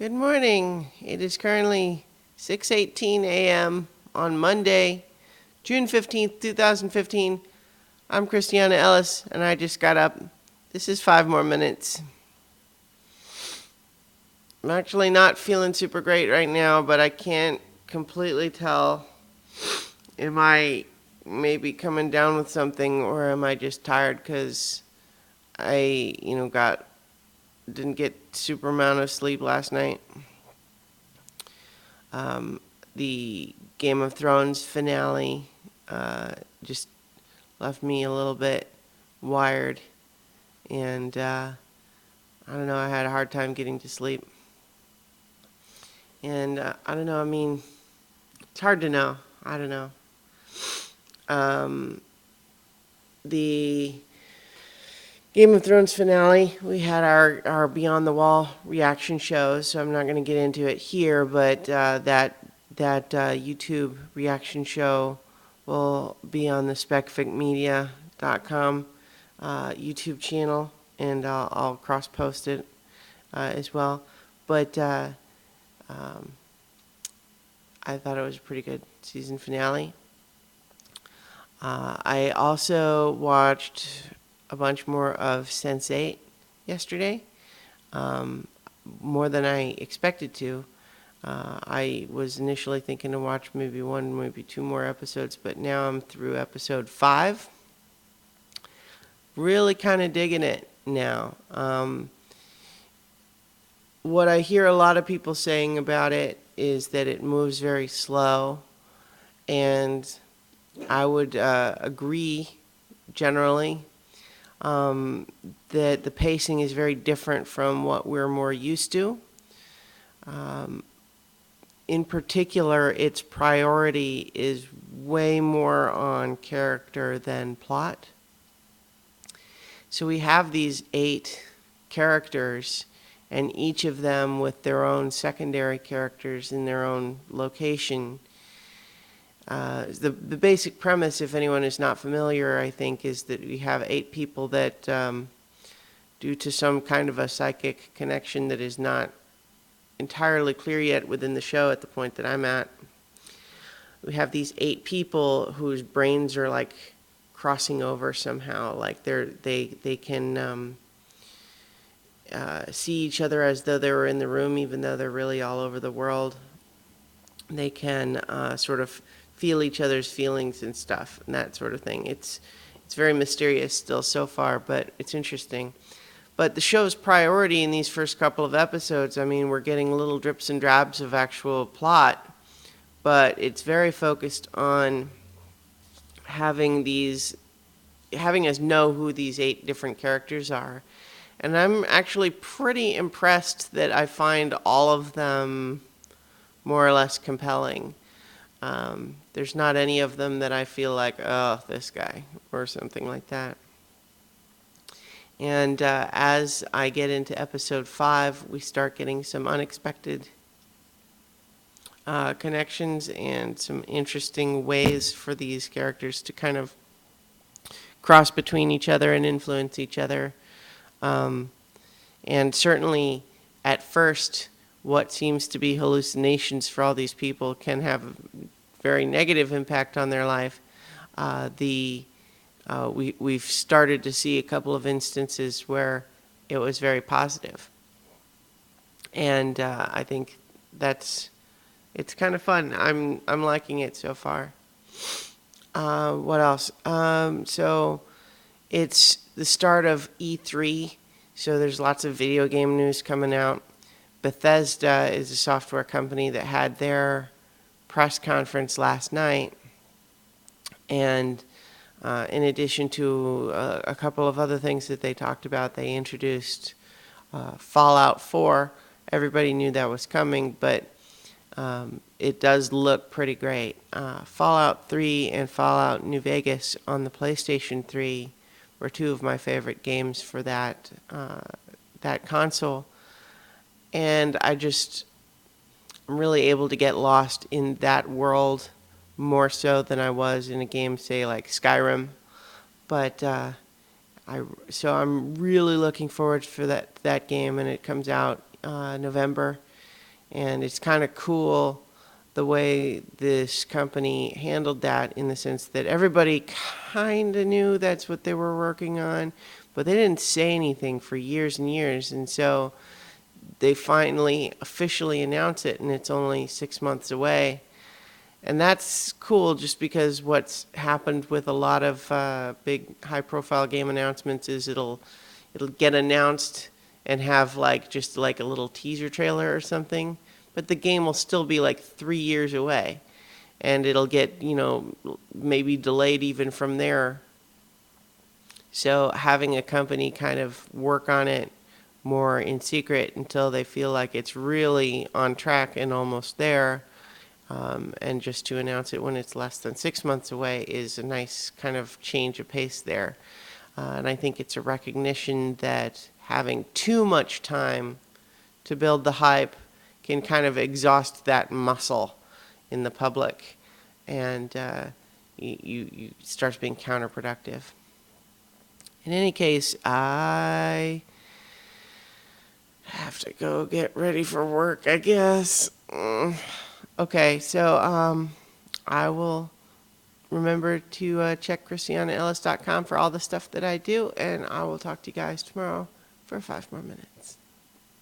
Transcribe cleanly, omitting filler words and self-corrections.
Good morning. It is currently 6:18 a.m. on Monday, June 15th, 2015. I'm Christiana Ellis, and I just got up. This is 5 more minutes. I'm actually not feeling super great right now, but I can't completely tell. Am I maybe coming down with something, or am I just tired because I, didn't get super amount of sleep last night? The Game of Thrones finale just left me a little bit wired, and I don't know, I had a hard time getting to sleep. And I don't know, it's hard to know. I don't know. The Game of Thrones finale, we had our Beyond the Wall reaction shows, so I'm not going to get into it here, but that YouTube reaction show will be on the specficmedia.com YouTube channel, and I'll cross-post it as well. But I thought it was a pretty good season finale. I also watched a bunch more of Sense8 yesterday, more than I expected to. I was initially thinking to watch maybe one, maybe two more episodes, but now I'm through episode 5. Really kind of digging it now. What I hear a lot of people saying about it is that it moves very slow, and I would agree generally. That the pacing is very different from what we're more used to. In particular, its priority is way more on character than plot. So we have these 8 characters, and each of them with their own secondary characters in their own location. The basic premise, if anyone is not familiar, I think, is that we have 8 people that, due to some kind of a psychic connection that is not entirely clear yet within the show at the point that I'm at, we have these 8 people whose brains are like crossing over somehow, like they can see each other as though they were in the room, even though they're really all over the world. They can sort of feel each other's feelings and stuff and that sort of thing. It's very mysterious still so far, but it's interesting. But the show's priority in these first couple of episodes, we're getting little drips and drabs of actual plot, but it's very focused on having us know who these 8 different characters are. And I'm actually pretty impressed that I find all of them more or less compelling. There's not any of them that I feel like, oh, this guy, or something like that. And as I get into episode 5, we start getting some unexpected connections and some interesting ways for these characters to kind of cross between each other and influence each other. And certainly, at first, what seems to be hallucinations for all these people can have a very negative impact on their life. We've started to see a couple of instances where it was very positive. And I think it's kind of fun. I'm liking it so far. What else? So it's the start of E3, so there's lots of video game news coming out. Bethesda is a software company that had their press conference last night, and in addition to a couple of other things that they talked about, they introduced Fallout 4. Everybody knew that was coming, but it does look pretty great. Fallout 3 and Fallout New Vegas on the PlayStation 3 were 2 of my favorite games for that console. And I'm really able to get lost in that world more so than I was in a game, say, like Skyrim. But so I'm really looking forward for that game, and it comes out November. And it's kind of cool the way this company handled that, in the sense that everybody kind of knew that's what they were working on, but they didn't say anything for years and years. And so they finally officially announce it, and it's only 6 months away. And that's cool, just because what's happened with a lot of big high-profile game announcements is it'll get announced and have just like a little teaser trailer or something, but the game will still be like 3 years away, and it'll get maybe delayed even from there. So having a company kind of work on it more in secret until they feel like it's really on track and almost there, and just to announce it when it's less than 6 months away, is a nice kind of change of pace there. And I think it's a recognition that having too much time to build the hype can kind of exhaust that muscle in the public, and you starts being counterproductive. In any case, I have to go get ready for work, I guess. Okay, so I will remember to check ChristianaEllis.com for all the stuff that I do, and I will talk to you guys tomorrow for 5 more minutes.